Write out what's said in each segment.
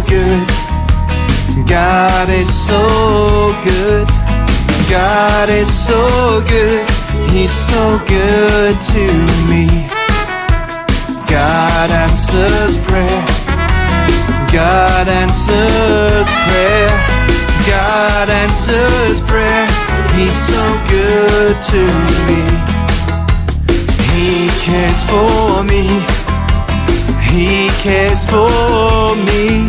good. God is so good. God is so good. He's so good to me. God answers prayer. God answers prayer. God answers prayer. He's so good to me. He cares for me. He cares for me.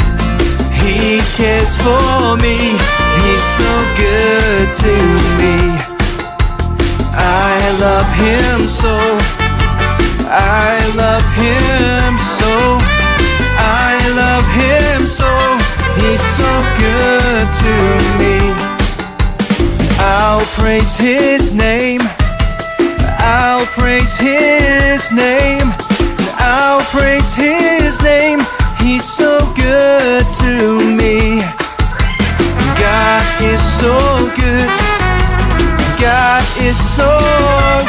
He cares for me. He's so good to me. I love him so. I love him so. I love him so. He's so good to me. I'll praise his name. I'll praise his name. I'll praise his name. He's so good to me. God is so good. God is so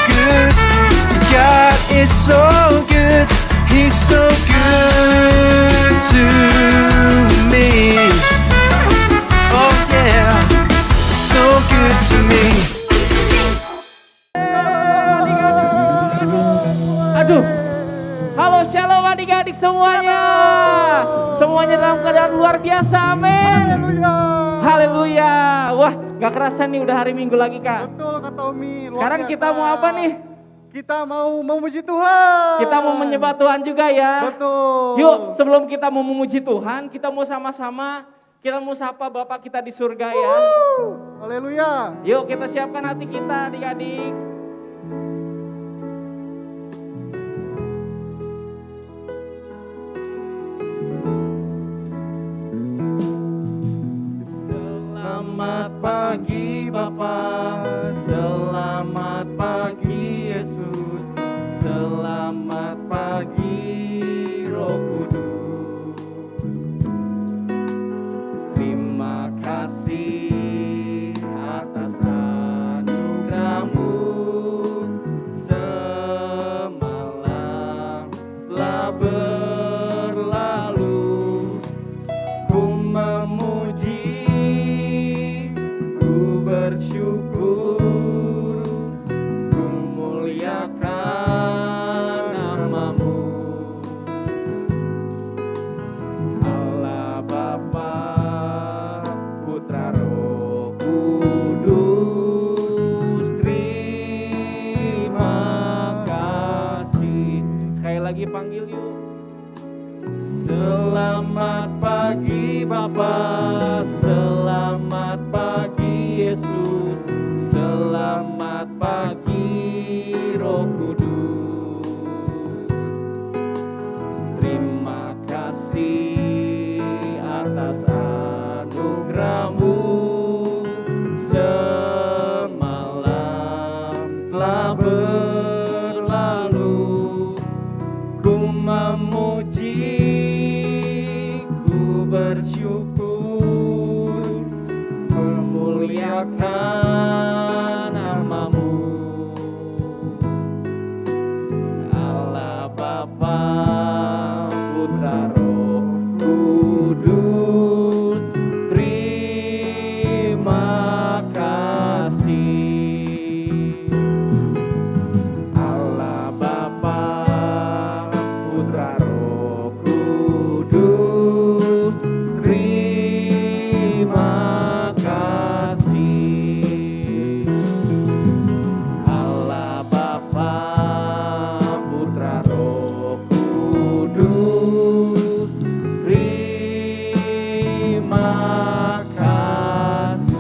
good. God is so good. He's so good to me. Oh yeah, so good to me. Aduh. Halo shalom adik-adik semuanya. Semuanya dalam keadaan luar biasa, amin. Haleluya. Wah, gak kerasa nih udah hari Minggu lagi, Kak. Betul kata Umi. Sekarang kita mau apa nih? Kita mau memuji Tuhan. Kita mau menyembah Tuhan juga ya. Betul. Yuk, sebelum kita mau memuji Tuhan, kita mau sama-sama, kita mau sapa Bapak kita di surga ya. Haleluya. Yuk kita siapkan hati kita adik-adik. Selamat pagi Bapa, selamat pagi Yesus, selamat pagi Roh Kudus. Terima kasih atas anugerah-Mu, semalam telah berlalu, ku memuji, bersyukur, ku muliakan nama-Mu. Allah Bapa, Putra Roh Kudus, terima kasih. Sekali lagi panggil yuk. Selamat pagi Bapa, selamat pagi Yesus, selamat pagi Roh Kudus. Terima kasih atas anugerah-Mu, semalam telah berlalu, ku memuji, ku bersyukur, memuliakan nama-Mu. Allah Bapa, Putra Roh Kudus, terima kasih. Allah Bapa, Putra Roh Kudus, terima kasih. Allah Bapa, Putra Roh Kudus, terima kasih.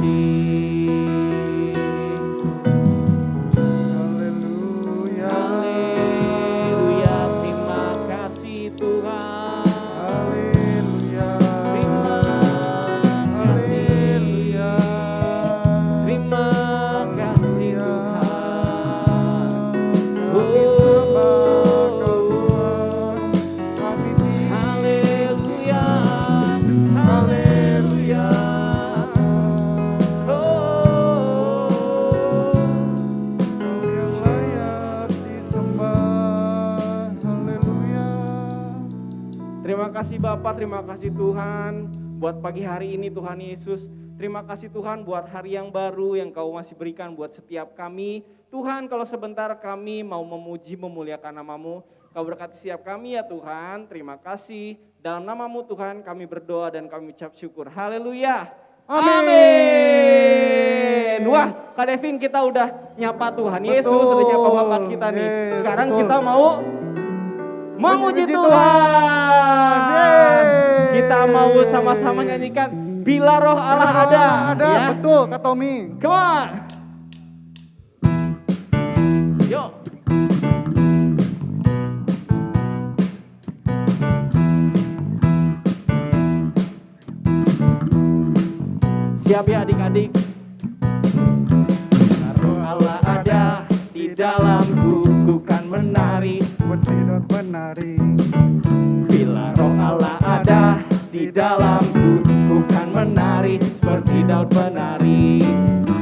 Haleluya. Haleluya, terima kasih Tuhan. Haleluya. Terima kasih. Haleluya. Terima kasih Tuhan. Kami sembah Kau Tuhan. Kami Haleluya, haleluya. Kau yang layak disembah. Haleluya. Terima kasih Bapak, terima kasih Tuhan buat pagi hari ini Tuhan Yesus. Terima kasih Tuhan buat hari yang baru yang Kau masih berikan buat setiap kami. Tuhan, kalau sebentar kami mau memuji memuliakan nama-Mu, Kau berkati setiap kami ya Tuhan. Terima kasih. Dalam nama-Mu Tuhan kami berdoa dan kami ucap syukur. Haleluya. Amin. Wah, Kak Devin, kita udah nyapa Tuhan Yesus, udah nyapa Bapak kita nih. Sekarang kita mau memuji Tuhan. Kita mau sama-sama nyanyikan Bila Roh Allah Ada. Ya. Betul Kak Tommy. Come on. Yuk. Siap ya adik-adik. Roh Allah ada di dalamku, ku kan menari. Bertindak menari. Bila Roh Allah ada di dalamku, ku kan menari seperti Daud menari.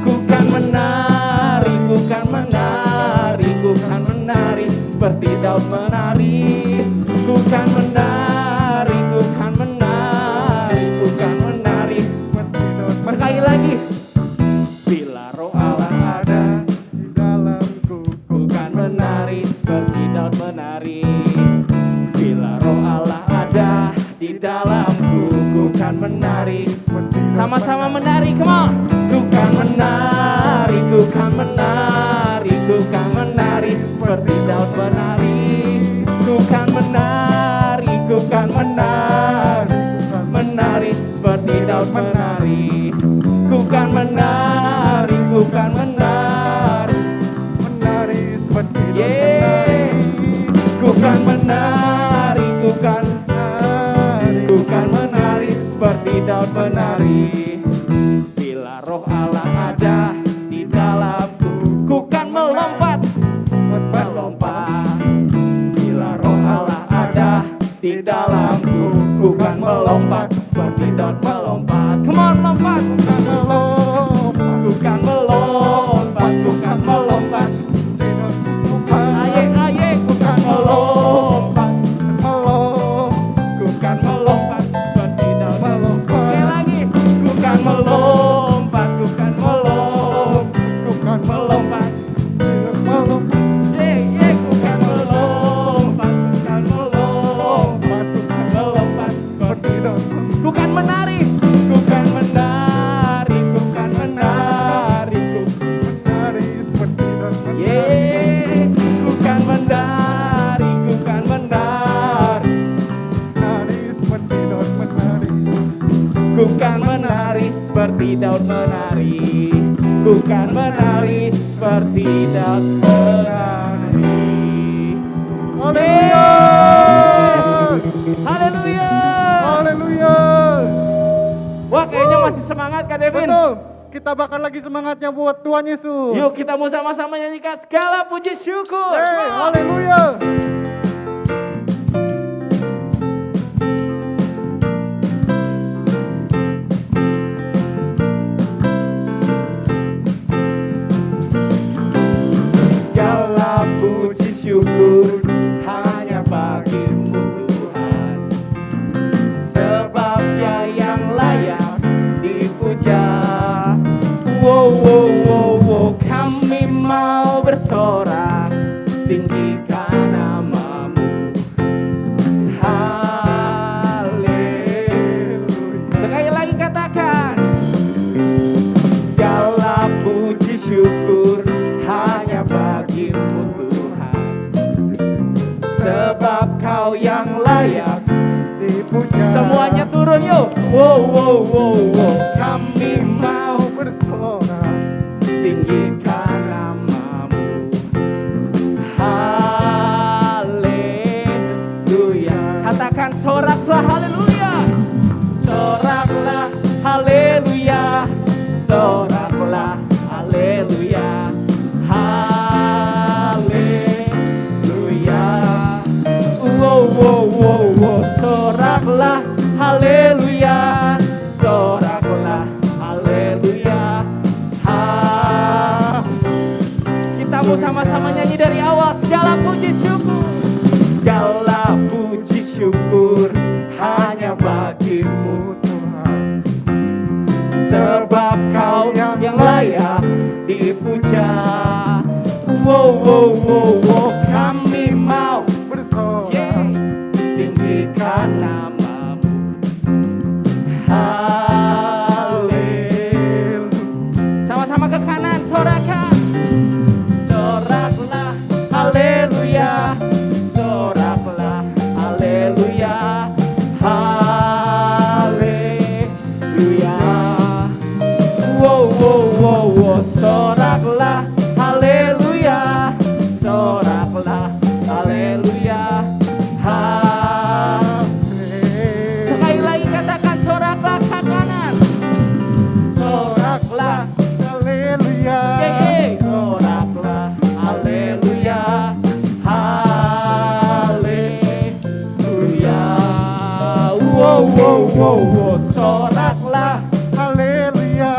Ku kan menari, ku kan menari, ku kan menari seperti Daud menari. Ku kan menari, ku kan menari, ku kan menari. Sekali lagi. Bila Roh Allah ada Di dalamku. ku kan menari seperti Daud menari. Bila Roh Allah ada di dalamku, ku kan menari. Sama-sama menari, come on. Ku kan menari, ku kan menari, ku kan menari seperti Daud menari. Ku kan menari, ku kan menari, menari seperti Daud menari. Ku kan menari, ku kan menari. Menari seperti Daud Yeah. menari. Ku kan menari, ku kan menari seperti Daud menari. Bila Roh Allah ada di dalamku, ku kan melompat, melompat. Bila Roh Allah ada di dalamku, ku kan melompat seperti Daud melompat. Come on, lompat. Ku kan melompat, ku kan melompat. Aye, aye, ku kan melompat. Ku kan melompat seperti Daud melompat. Sekali lagi, ku kan melompat, ku kan melompat. Yeah, yeah, ku kan melompat, ku kan melompat, ku kan melompat seperti Daud. Ku kan menari, ku kan menari, ku kan menari, yeah, ku kan menari, ku kan menari. Ku kan menari seperti Daud menari. Ku kan menari seperti Daud menari. Haleluya. Haleluya. Haleluya. Wah, kayaknya masih semangat Kak Devin. Betul. Kita bakal lagi semangatnya buat Tuhan Yesus. Yuk kita mau sama-sama nyanyikan segala puji syukur. Hey, haleluya. Segala puji syukur hanya bagimu Tuhan, sebab Dia yang layak dipuja. Wow, wow, wow, wow, kami mau bersorak, tinggikan nama-Mu. Haleluya. Sekali lagi katakan, segala puji syukur hanya bagimu Tuhan, sebab Kau yang layak Dipuja. semuanya turun yuk. Wow, wow, wow, wow, kami mau bersorak. tinggikan nama-Mu. Haleluya. Katakan soraklah haleluya. Soraklah haleluya. Soraklah haleluya. Haleluya. Wow, wow, wow, wow, soraklah haleluya. Soraklah haleluya. Kita mau sama-sama nyanyi dari awal. Segala puji syukur, segala puji syukur sucikan namamu. Sama-sama ke kanan, sorakan. Soraklah, haleluya. Soraklah, haleluya. Haleluya. Wow, wow, wow, wow. Soraklah, haleluya. Soraklah, haleluya. Sekali lagi katakan, soraklah ke kanan. Soraklah, Haleluya. soraklah, haleluya. Haleluya. Wow, wow, wow, wow. Soraklah, Haleluya.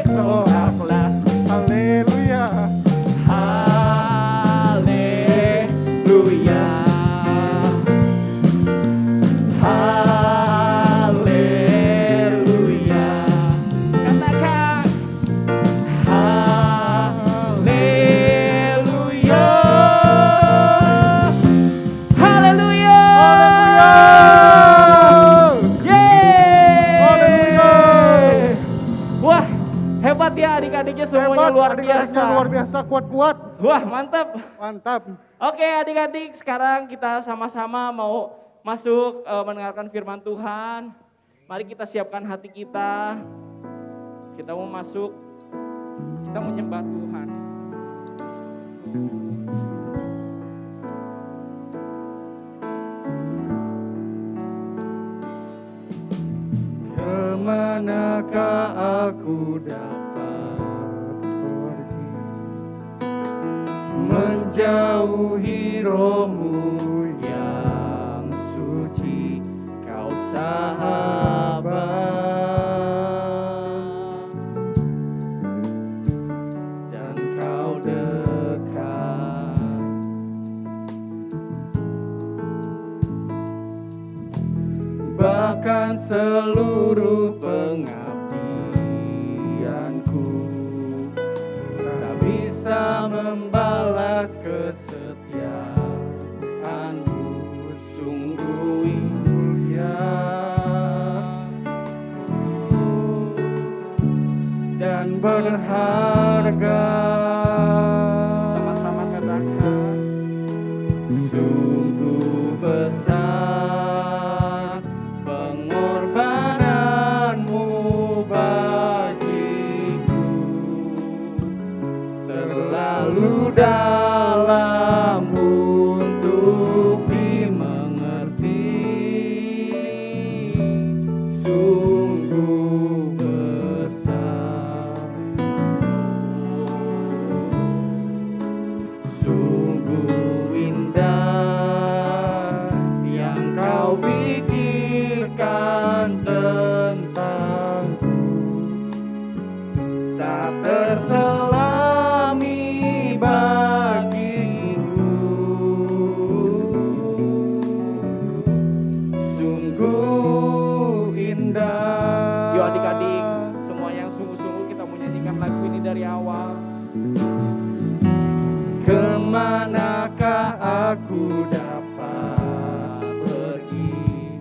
soraklah. Haleluya. Haleluya. Haleluya. Katakan haleluya. Haleluya. Yeay. Haleluya. Wah, hebat ya adik-adiknya semuanya luar adik-adiknya biasa. luar biasa, kuat-kuat. Wah, mantap. Mantap. Oke adik-adik, sekarang kita sama-sama mau masuk mendengarkan firman Tuhan. Mari kita siapkan hati kita. Kita mau masuk, kita mau nyembah Tuhan. Kemanakah aku dapat pergi, menjauhi rohmu yang suci, kau sahabat dan kau dekat. Bahkan seluruh pengabdianku tak bisa membalas kesetiaanmu, sungguh mulia dan berharga. Sama-sama katakan, Sungguh besar pengorbananmu bagiku, terlalu dalam untuk dimengerti. Sungguh besar, sungguh indah yang kau pikirkan tentangku, tak terselami bagiku. Sungguh indah. yuk adik-adik, semua yang sungguh-sungguh kita mau nyanyikan lagu ini dari awal. Kemanakah aku dapat pergi,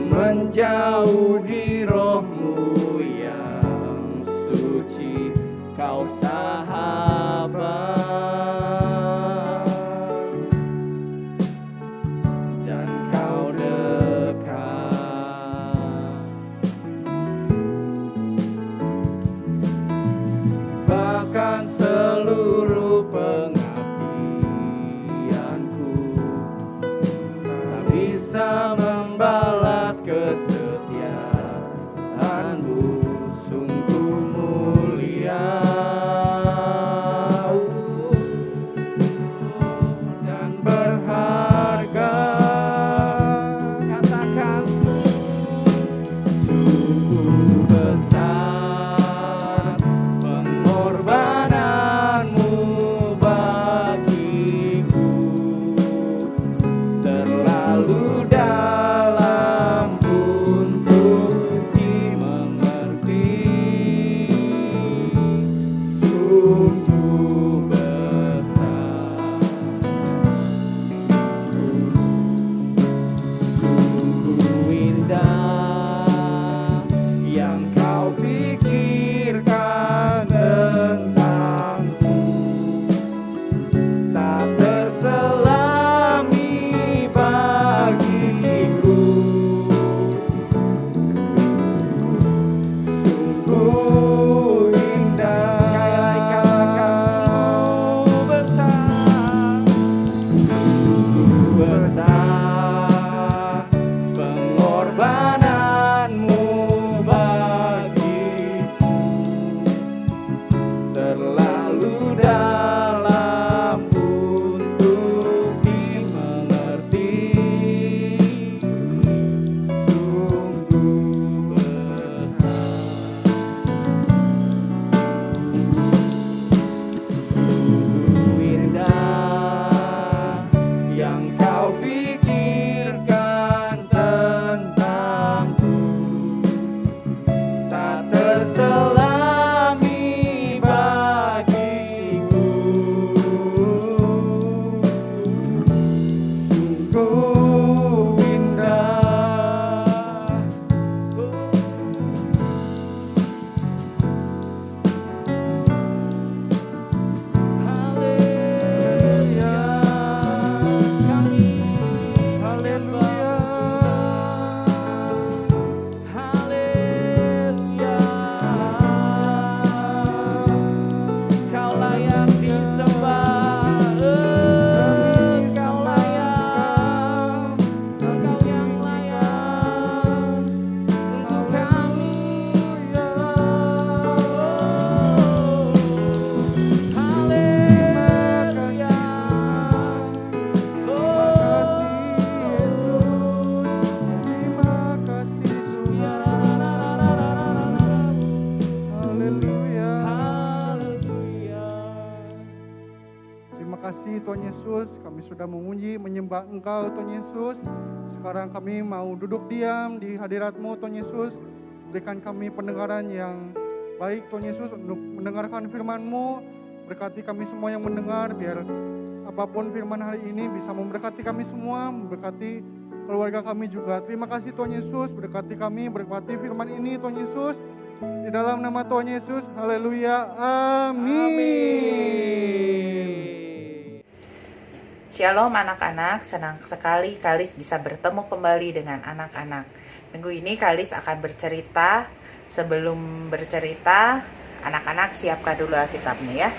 menjauhi rohmu yang suci, kau sahabat dan kau dekat. Bahkan seluruh pengabdianku tak bisa membalas kesetiaanmu, sungguh mulia dan berharga. Katakan sungguh besar pengorbananmu bagiku, terlalu dalam kami Tuhan Yesus, kami sudah memuji, menyembah Engkau Tuhan Yesus. Sekarang kami mau duduk diam di hadirat-Mu Tuhan Yesus. Berikan kami pendengaran yang baik Tuhan Yesus untuk mendengarkan firman-Mu. Berkati kami semua yang mendengar, biar apapun firman hari ini bisa memberkati kami semua, memberkati keluarga kami juga. Terima kasih Tuhan Yesus, berkati kami, berkati firman ini Tuhan Yesus. Di dalam nama Tuhan Yesus, haleluya, amin. Shalom anak-anak, senang sekali Kalis bisa bertemu kembali dengan anak-anak. Minggu ini Kalis akan bercerita. Sebelum bercerita, anak-anak siapkan dulu Alkitabnya ya.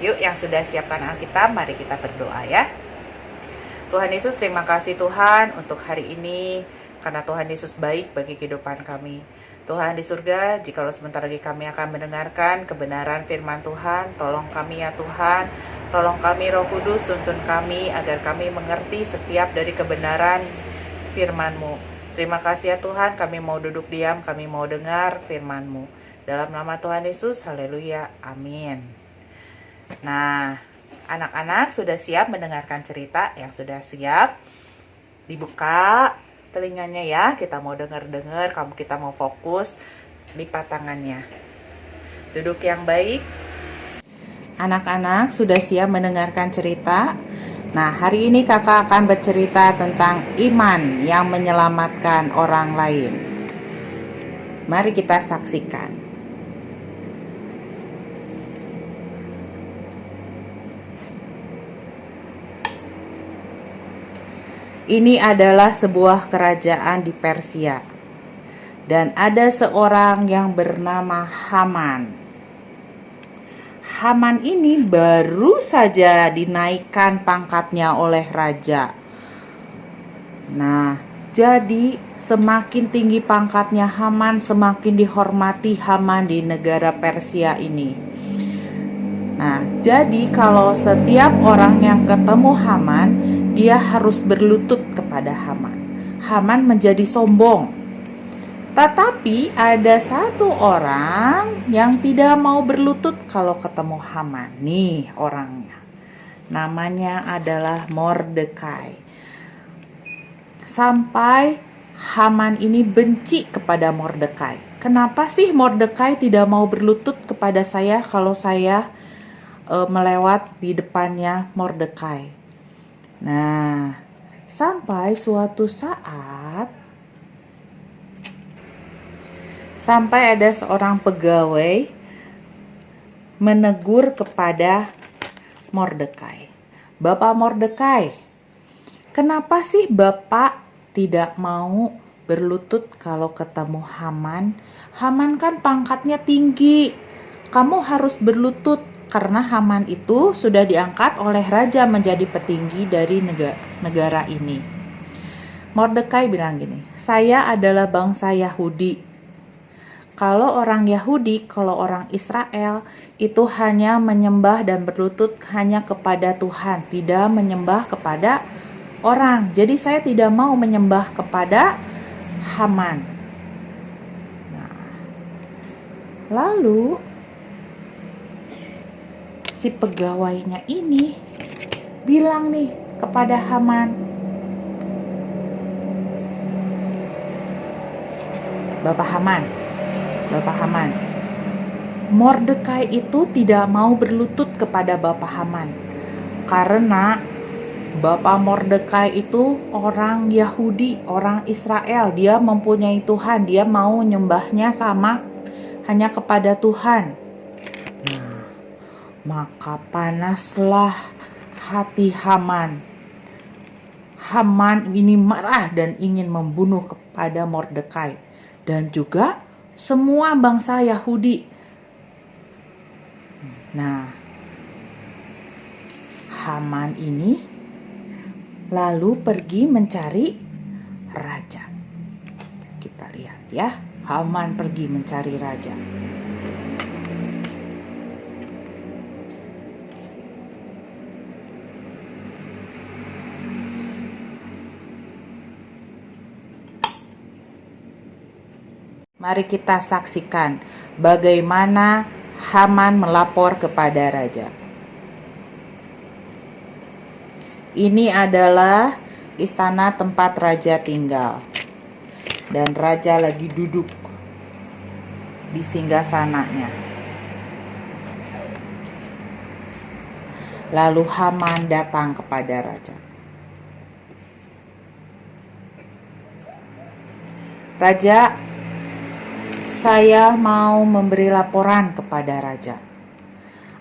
Yuk yang sudah siapkan Alkitab, mari kita berdoa ya. Tuhan Yesus, terima kasih Tuhan untuk hari ini, karena Tuhan Yesus baik bagi kehidupan kami. Tuhan di surga, jikalau sebentar lagi kami akan mendengarkan kebenaran firman Tuhan, tolong kami ya Tuhan, tolong kami Roh Kudus, tuntun kami agar kami mengerti setiap dari kebenaran firman-Mu. Terima kasih ya Tuhan, kami mau duduk diam, kami mau dengar firman-Mu. Dalam nama Tuhan Yesus, haleluya, amin. Nah, anak-anak sudah siap mendengarkan cerita? Yang sudah siap, dibuka telinganya ya, kita mau dengar-dengar, kita mau fokus, lipat tangannya. Duduk yang baik. Anak-anak sudah siap mendengarkan cerita? Nah, hari ini kakak akan bercerita tentang iman yang menyelamatkan orang lain. Mari kita saksikan. Ini adalah sebuah kerajaan di Persia. Dan ada seorang yang bernama Haman. Haman ini baru saja dinaikkan pangkatnya oleh raja. Nah, jadi semakin tinggi pangkatnya Haman, semakin dihormati Haman di negara Persia ini. Nah, jadi kalau setiap orang yang ketemu Haman, dia harus berlutut kepada Haman. Haman menjadi sombong. Tetapi ada satu orang yang tidak mau berlutut kalau ketemu Haman. Nih orangnya. Namanya adalah Mordekai. Sampai Haman ini benci kepada Mordekai. Kenapa sih Mordekai tidak mau berlutut kepada saya kalau saya melewat di depannya Mordekai? Nah, sampai suatu saat ada seorang pegawai menegur kepada Mordekai. Bapak Mordekai, kenapa sih Bapak tidak mau berlutut kalau ketemu Haman? Haman kan pangkatnya tinggi. Kamu harus berlutut karena Haman itu sudah diangkat oleh raja menjadi petinggi dari negara ini. Mordekai bilang gini, saya adalah bangsa Yahudi. Kalau orang Yahudi, kalau orang Israel itu hanya menyembah dan berlutut hanya kepada Tuhan, tidak menyembah kepada orang. Jadi saya tidak mau menyembah kepada Haman. Nah, lalu si pegawainya ini bilang nih kepada Haman, Bapak Haman, Mordekai itu tidak mau berlutut kepada Bapak Haman karena Bapak Mordekai itu orang Yahudi, orang Israel. Dia mempunyai Tuhan, dia mau nyembahnya sama hanya kepada Tuhan. Nah, maka panaslah hati Haman. Haman ini marah dan ingin membunuh kepada Mordekai dan juga semua bangsa Yahudi. Nah, Haman ini lalu pergi mencari raja. Kita lihat ya, Haman pergi mencari raja. Mari kita saksikan bagaimana Haman melapor kepada raja. Ini adalah istana tempat raja tinggal. Dan raja lagi duduk di singgasananya. Lalu Haman datang kepada raja. Raja, saya mau memberi laporan kepada raja.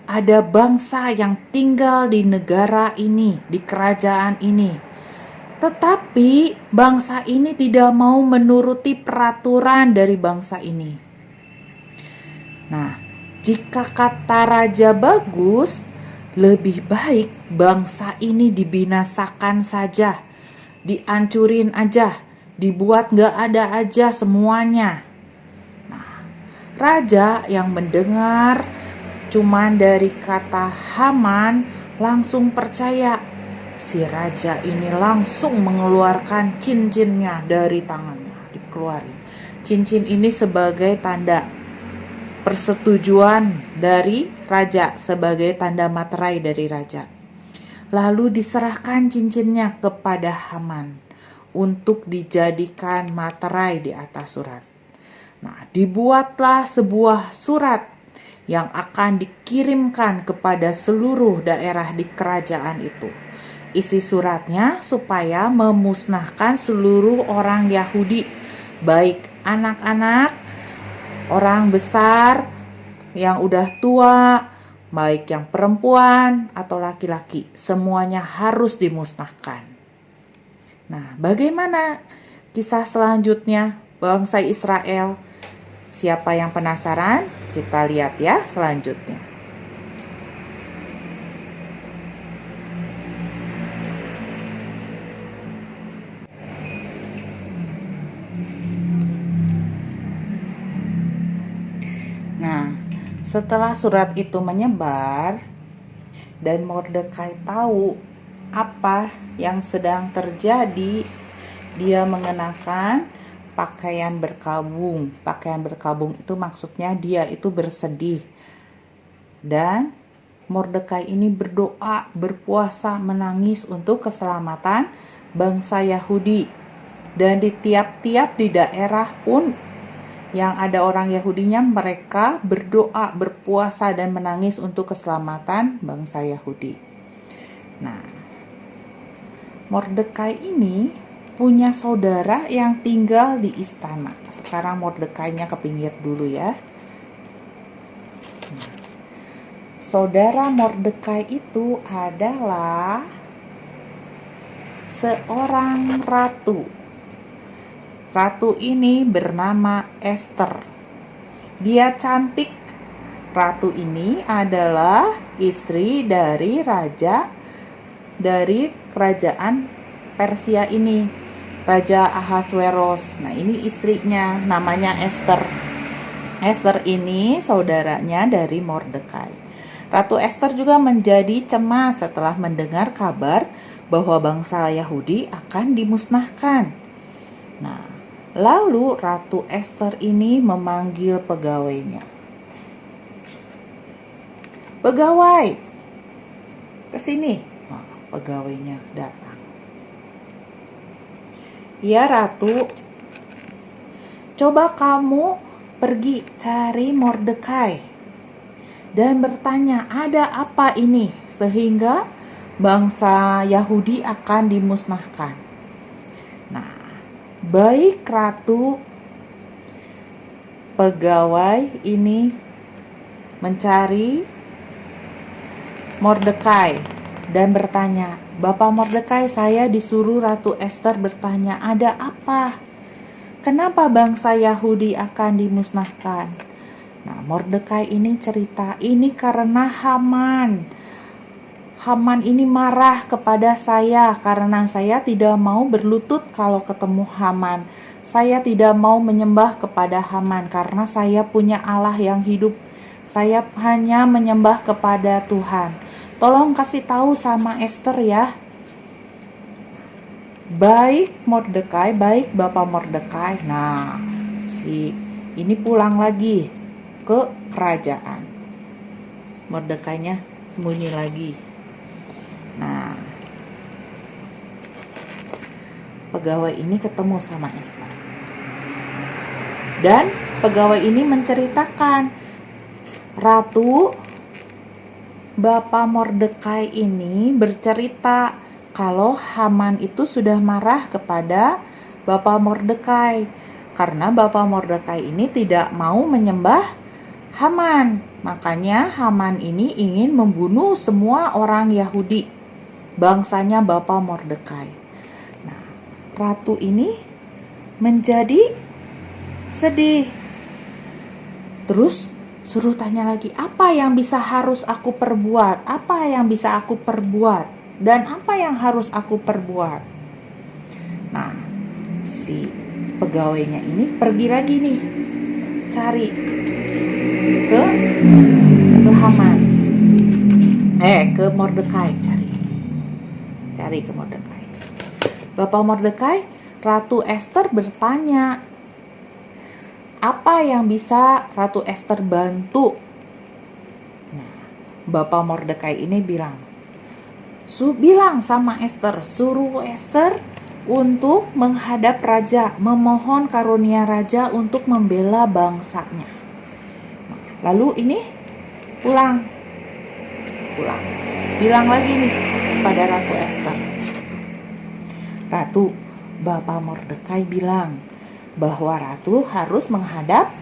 Ada bangsa yang tinggal di negara ini, di kerajaan ini. Tetapi bangsa ini tidak mau menuruti peraturan dari bangsa ini. Nah, jika kata raja bagus, lebih baik bangsa ini dibinasakan saja, dihancurin aja, dibuat gak ada aja semuanya. Nah, raja yang mendengar cuman dari kata Haman langsung percaya. Si raja ini langsung mengeluarkan cincinnya dari tangannya, dikeluarin. Cincin ini sebagai tanda persetujuan dari raja, sebagai tanda materai dari raja. Lalu diserahkan cincinnya kepada Haman untuk dijadikan materai di atas surat. Nah, dibuatlah sebuah surat yang akan dikirimkan kepada seluruh daerah di kerajaan itu. Isi suratnya supaya memusnahkan seluruh orang Yahudi, baik anak-anak, orang besar, yang udah tua, baik yang perempuan atau laki-laki, semuanya harus dimusnahkan. Nah, bagaimana kisah selanjutnya bangsa Israel? Siapa yang penasaran? Kita lihat ya selanjutnya. Nah, setelah surat itu menyebar dan Mordekai tahu apa yang sedang terjadi, dia mengenakan pakaian berkabung. Pakaian berkabung itu maksudnya dia itu bersedih. Dan Mordekai ini berdoa, berpuasa, menangis untuk keselamatan bangsa Yahudi. Dan di tiap-tiap di daerah pun yang ada orang Yahudinya, mereka berdoa, berpuasa, dan menangis untuk keselamatan bangsa Yahudi. Nah, Mordekai ini punya saudara yang tinggal di istana. Sekarang Mordekainya ke pinggir dulu ya. Nah, saudara Mordekai itu adalah seorang ratu. Ratu ini bernama Esther. Dia cantik. Ratu ini adalah istri dari raja dari kerajaan Persia ini, Raja Ahasweros. Nah, ini istrinya, namanya Esther. Esther ini saudaranya dari Mordekai. Ratu Esther juga menjadi cemas setelah mendengar kabar bahwa bangsa Yahudi akan dimusnahkan. Nah, lalu Ratu Esther ini memanggil pegawainya. Pegawai, ke sini. Nah, pegawainya datang. Ya Ratu, coba kamu pergi cari Mordekai dan bertanya ada apa ini sehingga bangsa Yahudi akan dimusnahkan. Nah, baik Ratu. Pegawai ini mencari Mordekai dan bertanya, Bapak Mordekai, saya disuruh Ratu Esther bertanya, ada apa? Kenapa bangsa Yahudi akan dimusnahkan? Nah, Mordekai ini cerita, ini karena Haman. Haman ini marah kepada saya karena saya tidak mau berlutut kalau ketemu Haman. Saya tidak mau menyembah kepada Haman karena saya punya Allah yang hidup. Saya hanya menyembah kepada Tuhan. Tolong kasih tahu sama Esther ya. Baik Mordekai, baik Bapak Mordekai. Nah, si ini pulang lagi ke kerajaan. Mordekainya sembunyi lagi. Nah, pegawai ini ketemu sama Ester. Dan pegawai ini menceritakan, Ratu, Bapak Mordekai ini bercerita kalau Haman itu sudah marah kepada Bapak Mordekai karena Bapak Mordekai ini tidak mau menyembah Haman. Makanya Haman ini ingin membunuh semua orang Yahudi, bangsanya Bapak Mordekai. Nah, ratu ini menjadi sedih. Terus suruh tanya lagi, apa yang harus aku perbuat? Apa yang bisa aku perbuat? Dan apa yang harus aku perbuat? Nah, si pegawainya ini pergi lagi nih, cari ke Haman. Ke Mordekai, cari ke Mordekai. Bapak Mordekai, Ratu Ester bertanya, apa yang bisa Ratu Ester bantu? Nah, Bapak Mordekai ini bilang sama Ester, suruh Ester untuk menghadap raja, memohon karunia raja untuk membela bangsanya. Lalu ini pulang. Bilang lagi nih kepada Ratu Ester, Ratu, Bapak Mordekai bilang bahwa Ratu harus menghadap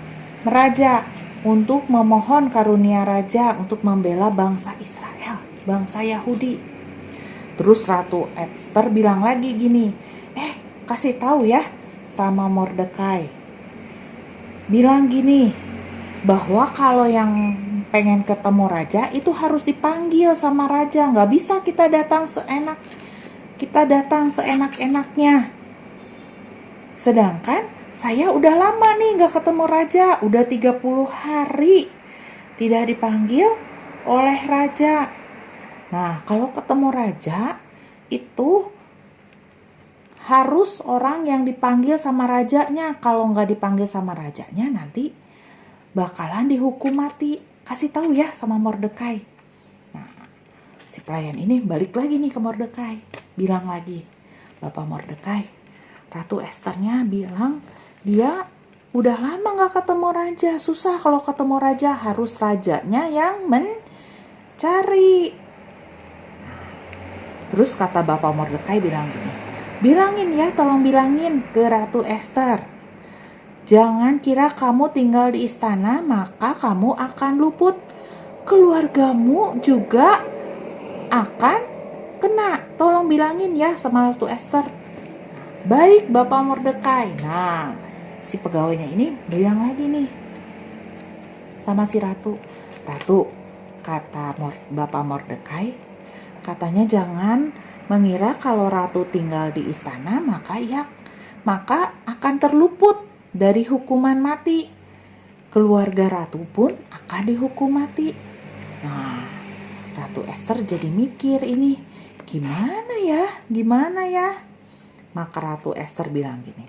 raja untuk memohon karunia raja untuk membela bangsa Israel, bangsa Yahudi. Terus Ratu Ester bilang lagi gini, kasih tahu ya sama Mordekai, bilang gini, bahwa kalau yang pengen ketemu raja itu harus dipanggil sama raja, nggak bisa kita datang seenak-enaknya. Sedangkan saya udah lama nih nggak ketemu raja, udah 30 hari tidak dipanggil oleh raja. Nah, kalau ketemu raja itu harus orang yang dipanggil sama rajanya. Kalau nggak dipanggil sama rajanya nanti bakalan dihukum mati. Kasih tahu ya sama Mordekai. Nah, si pelayan ini balik lagi nih ke Mordekai, bilang lagi, Bapak Mordekai, Ratu Esternya bilang dia udah lama nggak ketemu raja, susah kalau ketemu raja, harus rajanya yang mencari. Terus kata Bapak Mordekai bilang gini, bilangin ya, tolong bilangin ke Ratu Ester, jangan kira kamu tinggal di istana maka kamu akan luput. Keluargamu juga akan kena. Tolong bilangin ya sama Ratu Ester. Baik, Bapak Mordekai. Nah, si pegawainya ini bilang lagi nih sama si Ratu. Ratu, kata Bapak Mordekai, katanya jangan mengira kalau Ratu tinggal di istana maka akan terluput dari hukuman mati. Keluarga Ratu pun akan dihukum mati. Nah, Ratu Ester jadi mikir ini, gimana ya? Maka Ratu Ester bilang gini,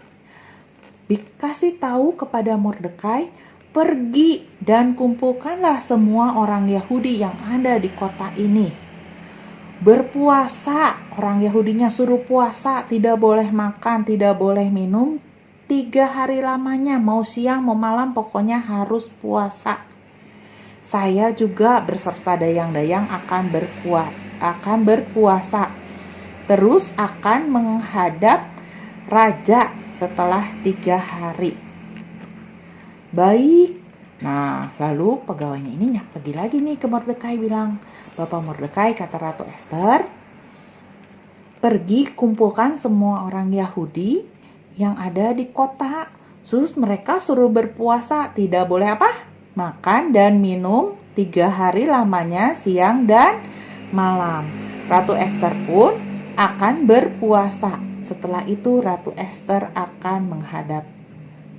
dikasih tahu kepada Mordekai, pergi dan kumpulkanlah semua orang Yahudi yang ada di kota ini. Berpuasa, orang Yahudinya suruh puasa, tidak boleh makan, tidak boleh minum, 3 hari lamanya, mau siang mau malam pokoknya harus puasa. Saya juga berserta dayang-dayang akan berpuasa. Terus akan menghadap raja setelah 3 hari. Baik. Nah, lalu pegawainya ini pergi lagi nih ke Mordekai, bilang, Bapak Mordekai, kata Ratu Ester, pergi kumpulkan semua orang Yahudi yang ada di kota. Terus mereka suruh berpuasa, tidak boleh makan dan minum 3 hari lamanya, siang dan malam. Ratu Ester pun akan berpuasa. Setelah itu Ratu Ester akan menghadap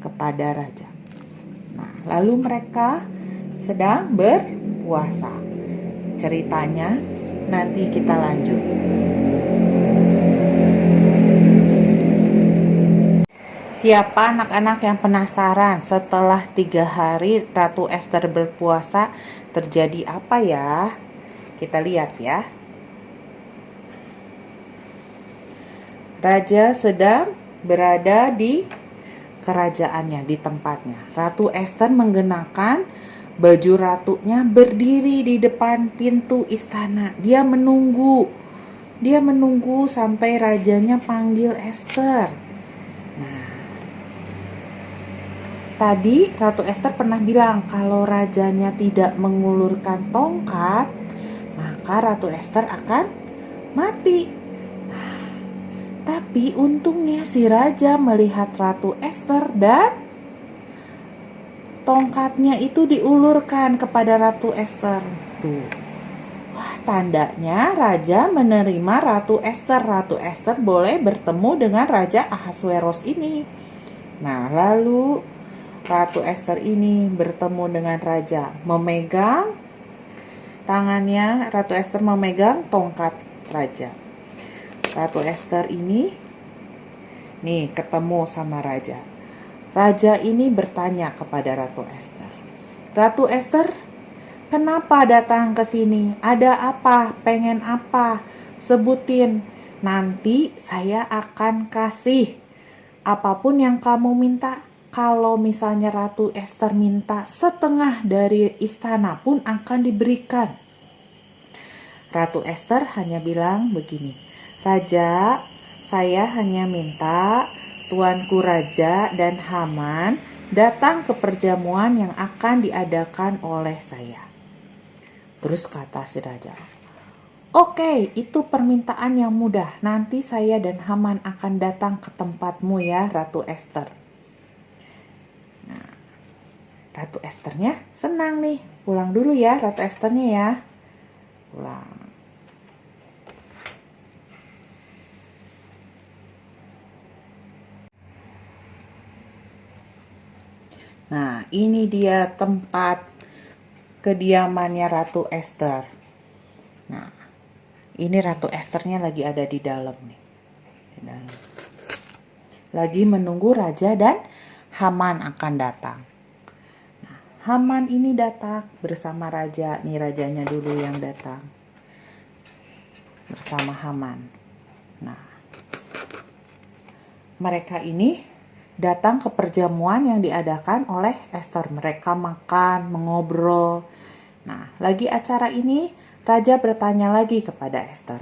kepada raja. Nah, lalu mereka sedang berpuasa. Ceritanya nanti kita lanjut. Siapa anak-anak yang penasaran setelah 3 hari Ratu Ester berpuasa terjadi apa ya? Kita lihat ya. Raja sedang berada di kerajaannya, di tempatnya. Ratu Ester mengenakan baju ratunya, berdiri di depan pintu istana. Dia menunggu sampai rajanya panggil Ester. Nah, tadi Ratu Ester pernah bilang kalau rajanya tidak mengulurkan tongkat, maka Ratu Ester akan mati. Nah, tapi untungnya si raja melihat Ratu Ester dan tongkatnya itu diulurkan kepada Ratu Ester. Tuh. Wah, tandanya raja menerima Ratu Ester. Ratu Ester boleh bertemu dengan Raja Ahasveros ini. Nah, lalu Ratu Ester ini bertemu dengan raja, memegang tangannya. Ratu Ester memegang tongkat raja. Ratu Ester ini nih ketemu sama raja. Raja ini bertanya kepada Ratu Ester, "Ratu Ester, kenapa datang ke sini? Ada apa? Pengen apa? Sebutin. Nanti saya akan kasih apapun yang kamu minta. Kalau misalnya Ratu Ester minta setengah dari istana pun akan diberikan." Ratu Ester hanya bilang begini, "Raja, saya hanya minta tuanku Raja dan Haman datang ke perjamuan yang akan diadakan oleh saya." Terus kata si raja, "Oke, itu permintaan yang mudah. Nanti saya dan Haman akan datang ke tempatmu ya, Ratu Ester." Nah, Ratu Esternya senang nih. Pulang dulu ya Ratu Esternya ya. Pulang. Nah, ini dia tempat kediamannya Ratu Ester. Nah, ini Ratu Esternya lagi ada di dalam nih. Di dalam. Lagi menunggu raja dan Haman akan datang. Nah, Haman ini datang bersama raja. Nih rajanya dulu yang datang. Bersama Haman. Nah, mereka ini datang ke perjamuan yang diadakan oleh Ester. Mereka makan, mengobrol. Nah, lagi acara ini, raja bertanya lagi kepada Ester,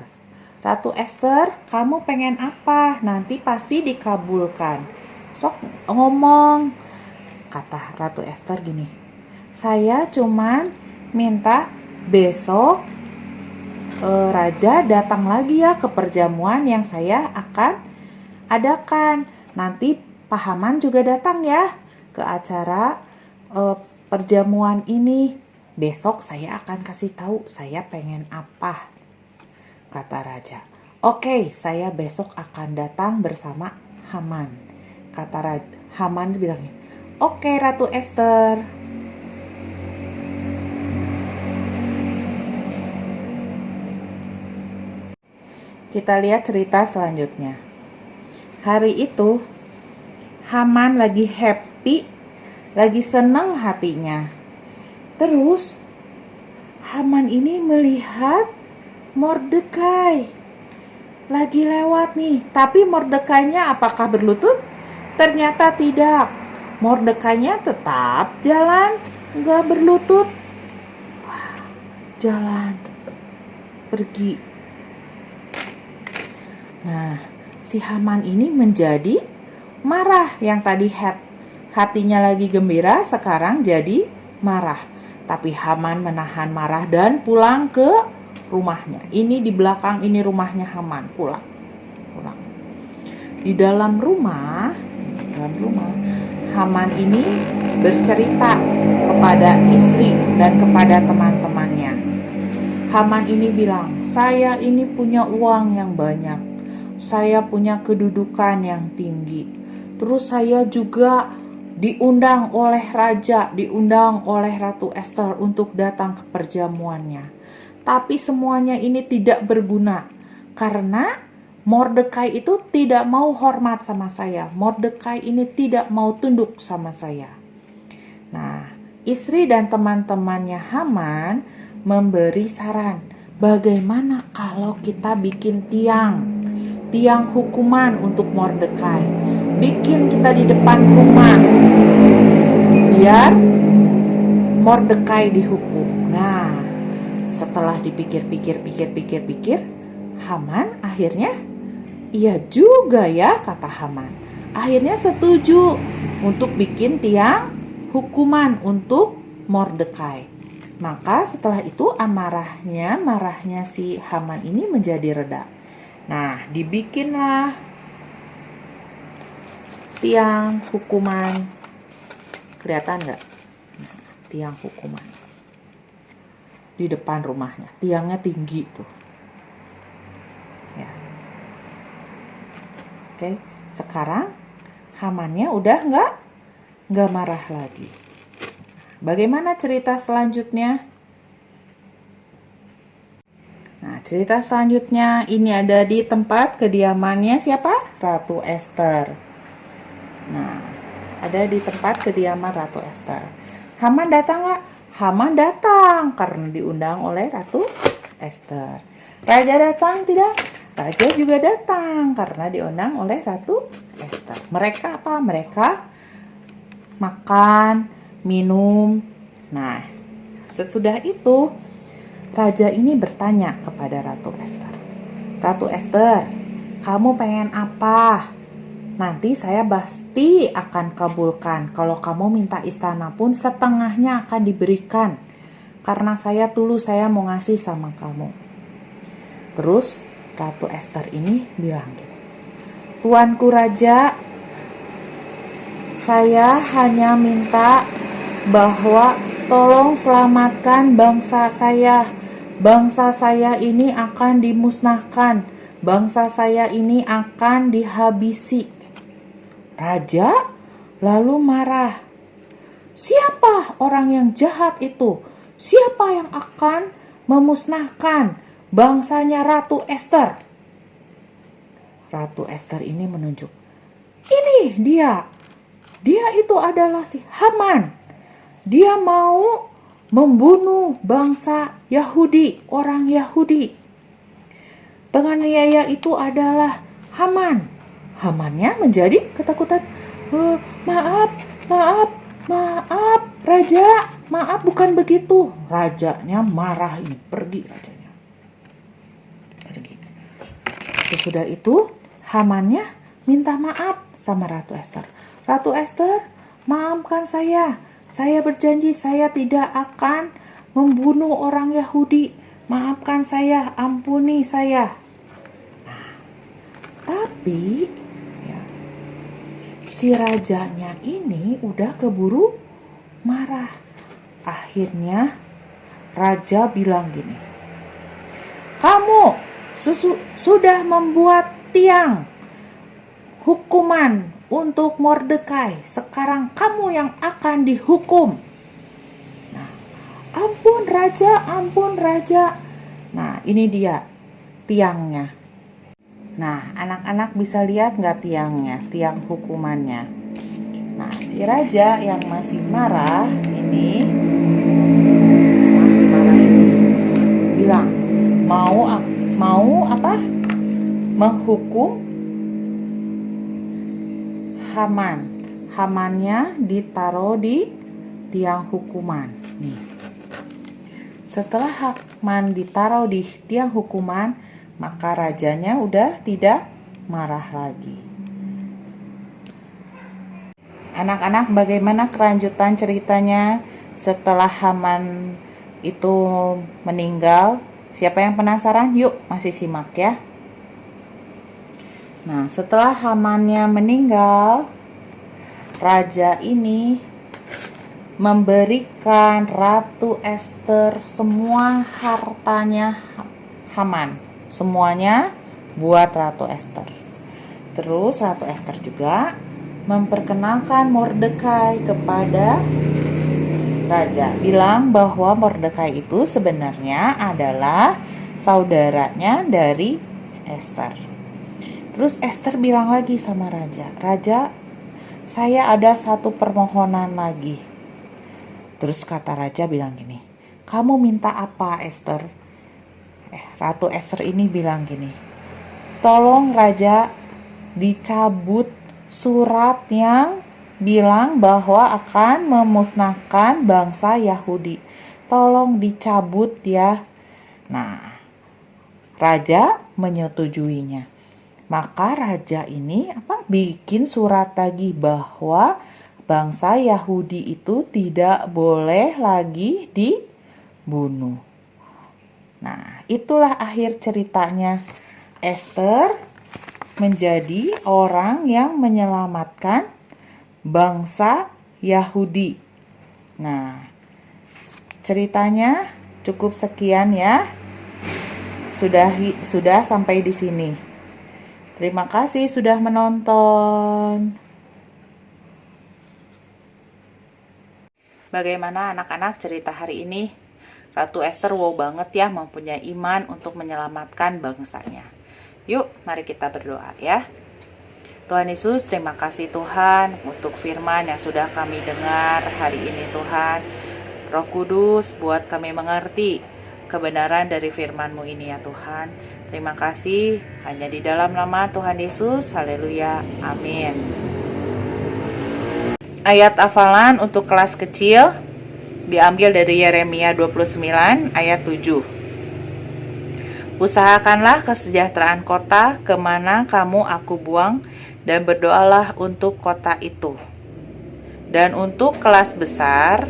"Ratu Ester, kamu pengen apa? Nanti pasti dikabulkan. Sok ngomong." Kata Ratu Ester gini, "Saya cuman minta besok raja datang lagi ya ke perjamuan yang saya akan adakan. Nanti Pak Haman juga datang ya ke acara perjamuan ini. Besok saya akan kasih tahu saya pengen apa." Kata raja, "Oke, saya besok akan datang bersama Haman." Kata Haman bilangnya, "Oke, Ratu Ester." Kita lihat cerita selanjutnya. Hari itu Haman lagi happy, lagi senang hatinya. Terus Haman ini melihat Mordekai lagi lewat nih. Tapi Mordekainya apakah berlutut? Ternyata tidak. Mordekainya tetap jalan, nggak berlutut. Wah, jalan, pergi. Nah, si Haman ini menjadi marah. Yang tadi hatinya lagi gembira, sekarang jadi marah. Tapi Haman menahan marah dan pulang ke rumahnya. Ini di belakang, ini rumahnya Haman. Pulang. Di dalam rumah Haman ini bercerita kepada istri dan kepada teman-temannya. Haman ini bilang, "Saya ini punya uang yang banyak. Saya punya kedudukan yang tinggi. Terus saya juga diundang oleh raja, diundang oleh Ratu Ester untuk datang ke perjamuannya. Tapi semuanya ini tidak berguna karena Mordekai itu tidak mau hormat sama saya. Mordekai ini tidak mau tunduk sama saya." Nah, istri dan teman-temannya Haman memberi saran, bagaimana kalau kita bikin tiang tiang hukuman untuk Mordekai. Bikin kita di depan rumah biar Mordekai dihukum. Nah, setelah dipikir-pikir, Haman akhirnya iya juga ya, kata Haman. Akhirnya setuju untuk bikin tiang hukuman untuk Mordekai. Maka setelah itu marahnya si Haman ini menjadi reda. Nah, dibikinlah tiang hukuman. Kelihatan nggak? Nah, tiang hukuman di depan rumahnya. Tiangnya tinggi tuh. Ya. Oke, sekarang Hamannya udah nggak marah lagi. Bagaimana cerita selanjutnya? Nah, cerita selanjutnya ini ada di tempat kediamannya siapa? Ratu Ester. Nah, ada di tempat kediaman Ratu Ester. Haman datang nggak? Haman datang karena diundang oleh Ratu Ester. Raja datang tidak? Raja juga datang karena diundang oleh Ratu Ester. Mereka apa? Mereka makan, minum. Nah, sesudah itu raja ini bertanya kepada Ratu Ester. Ratu Ester, kamu pengen apa? Nanti saya pasti akan kabulkan. Kalau kamu minta istana pun setengahnya akan diberikan. Karena saya tulus, saya mau ngasih sama kamu. Terus Ratu Ester ini bilang gitu. Tuanku Raja, saya hanya minta bahwa tolong selamatkan bangsa saya. Bangsa saya ini akan dimusnahkan. Bangsa saya ini akan dihabisi. Raja lalu marah. Siapa orang yang jahat itu? Siapa yang akan memusnahkan bangsanya Ratu Ester? Ratu Ester ini menunjuk. Ini dia. Dia itu adalah si Haman. Dia mau membunuh bangsa Yahudi, orang Yahudi. Penganiaya itu adalah Haman. Hamannya menjadi ketakutan. Maaf, Raja. Maaf, bukan begitu. Rajanya marah ini. Pergi rajanya. Pergi. Sesudah itu, Hamannya minta maaf sama Ratu Ester. Ratu Ester, maafkan saya. Saya berjanji saya tidak akan membunuh orang Yahudi. Maafkan saya, ampuni saya. Nah, tapi ya, si rajanya ini udah keburu marah. Akhirnya raja bilang gini. Kamu sudah membuat tiang hukuman untuk Mordekai. Sekarang kamu yang akan dihukum. Nah, ampun raja. Nah, ini dia tiangnya. Nah, anak-anak bisa lihat nggak tiangnya, tiang hukumannya. Nah, si raja yang masih marah ini bilang mau apa? Menghukum Haman. Hamannya ditaruh di tiang hukuman. Nih. Setelah Haman ditaruh di tiang hukuman, maka rajanya udah tidak marah lagi. Anak-anak, bagaimana kelanjutan ceritanya setelah Haman itu meninggal? Siapa yang penasaran? Yuk, masih simak ya. Nah, setelah Hamannya meninggal, raja ini memberikan Ratu Ester semua hartanya Haman. Semuanya buat Ratu Ester. Terus Ratu Ester juga memperkenalkan Mordekai kepada raja. Bilang bahwa Mordekai itu sebenarnya adalah saudaranya dari Ester. Terus Ester bilang lagi sama raja, Raja, saya ada satu permohonan lagi. Terus kata raja bilang gini, kamu minta apa Ester? Ratu Ester ini bilang gini, tolong Raja dicabut surat yang bilang bahwa akan memusnahkan bangsa Yahudi. Tolong dicabut ya. Nah, Raja menyetujuinya. Maka raja ini bikin surat lagi bahwa bangsa Yahudi itu tidak boleh lagi dibunuh. Nah, itulah akhir ceritanya. Ester menjadi orang yang menyelamatkan bangsa Yahudi. Nah, ceritanya cukup sekian ya. Sudah sampai di sini. Terima kasih sudah menonton. Bagaimana anak-anak cerita hari ini? Ratu Ester wow banget ya, mempunyai iman untuk menyelamatkan bangsanya. Yuk, mari kita berdoa ya. Tuhan Yesus, terima kasih Tuhan untuk firman yang sudah kami dengar hari ini Tuhan. Roh Kudus buat kami mengerti kebenaran dari firman-Mu ini ya Tuhan. Terima kasih, hanya di dalam nama Tuhan Yesus, haleluya, amin. Ayat hafalan untuk kelas kecil diambil dari Yeremia 29 ayat 7. Usahakanlah kesejahteraan kota kemana kamu aku buang, dan berdoalah untuk kota itu. Dan untuk kelas besar,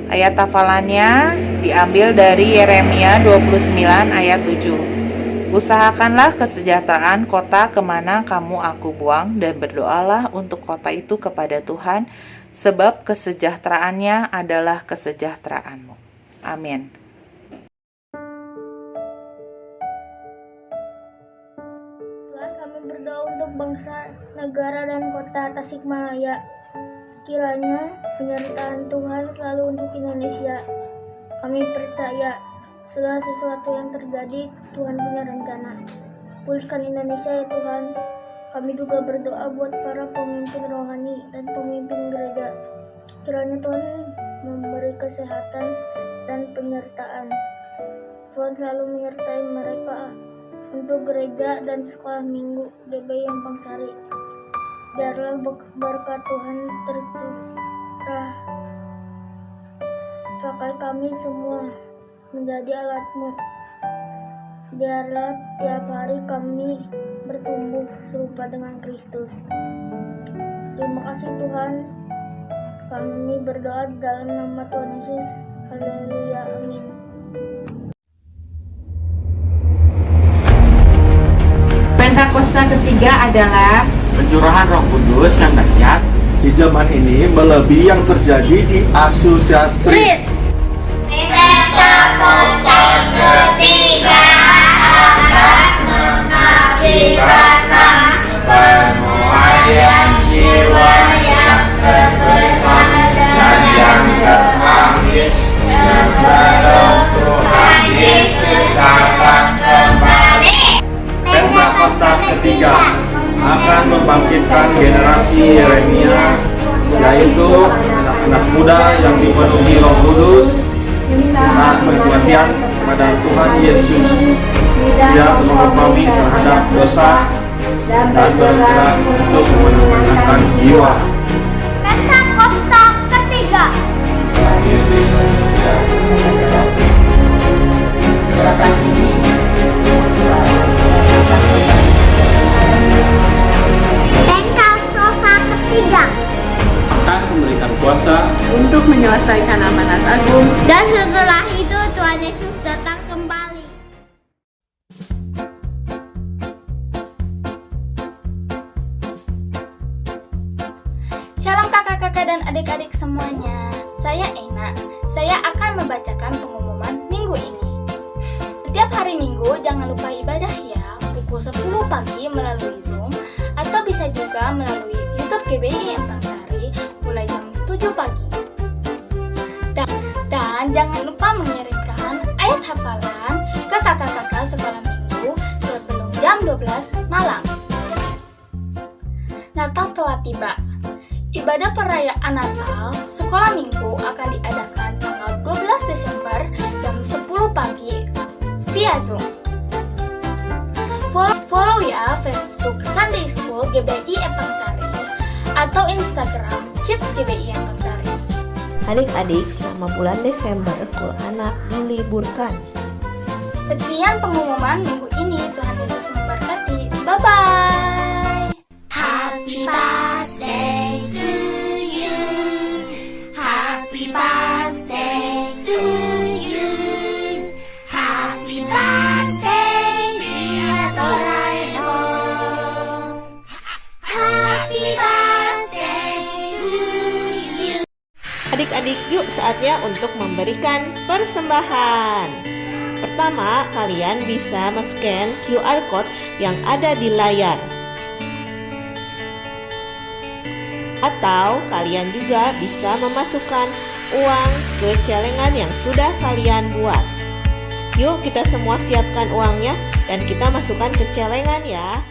ayat hafalannya diambil dari Yeremia 29 ayat 7. Usahakanlah kesejahteraan kota kemana kamu aku buang, dan berdoalah untuk kota itu kepada Tuhan, sebab kesejahteraannya adalah kesejahteraanmu. Amin. Tuhan, kami berdoa untuk bangsa, negara, dan kota Tasikmalaya. Kiranya penyertaan Tuhan selalu untuk Indonesia. Kami percaya segala sesuatu yang terjadi, Tuhan punya rencana. Pulihkan Indonesia ya Tuhan. Kami juga berdoa buat para pemimpin rohani dan pemimpin gereja. Kiranya Tuhan memberi kesehatan dan penyertaan. Tuhan selalu menyertai mereka untuk gereja dan sekolah minggu GBI Empang Sari. Biarlah berkat Tuhan tercurah pakai kami semua menjadi alat-Mu. Biarlah tiap hari kami bertumbuh serupa dengan Kristus. Terima kasih Tuhan. Kami berdoa di dalam nama Tuhan Yesus. Haleluya. Amin. Pentakosta ketiga adalah pencurahan Roh Kudus yang dahsyat di zaman ini melebihi yang terjadi di Asusastri. Pentakosta ketiga akan mengakibatkan penuaian jiwa yang terbesar dan yang terakhir sebelum Tuhan Yesus datang kembali. Pentakosta ketiga akan membangkitkan generasi Yeremia, yaitu anak-anak muda yang dipenuhi Roh Kudus saat perhatian pada Tuhan Yesus, tidak mengompromi terhadap dosa dan bergerak untuk memenangkan jiwa. Pentakosta ketiga lahir di Indonesia. Gerakan ini Pentakosta ketiga Akan memberikan kuasa untuk menyelesaikan amanat agung, dan setelah itu Tuhan Yesus datang kembali. Shalom kakak-kakak dan adik-adik semuanya. Saya Ena. Saya akan membacakan pengumuman minggu ini. Setiap hari Minggu jangan lupa ibadah ya, pukul 10 pagi melalui Zoom atau bisa juga melalui YouTube GBI Empang Sari mulai jam 7 pagi. Dan jangan lupa mengirimkan ayat hafalan ke kakak-kakak sekolah minggu sebelum jam 12 malam. Natal telah tiba. Ibadah perayaan Natal sekolah minggu akan diadakan tanggal 12 Desember jam 10 pagi via Zoom. Follow ya Facebook Sunday School GBI Empang Sari atau Instagram Kids GBI Empang Sari. Adik-adik, selama bulan Desember Kul Anak diliburkan. Sekian pengumuman minggu ini. Tuhan Yesus memberkati. Bye-bye. Happy birthday to you. Happy birthday to you. Happy birthday dear Doraemon. Happy birthday to you. Adik-adik, yuk saatnya untuk memberikan persembahan. Pertama, kalian bisa men-scan QR code yang ada di layar. Atau kalian juga bisa memasukkan uang ke celengan yang sudah kalian buat. Yuk kita semua siapkan uangnya dan kita masukkan ke celengan ya.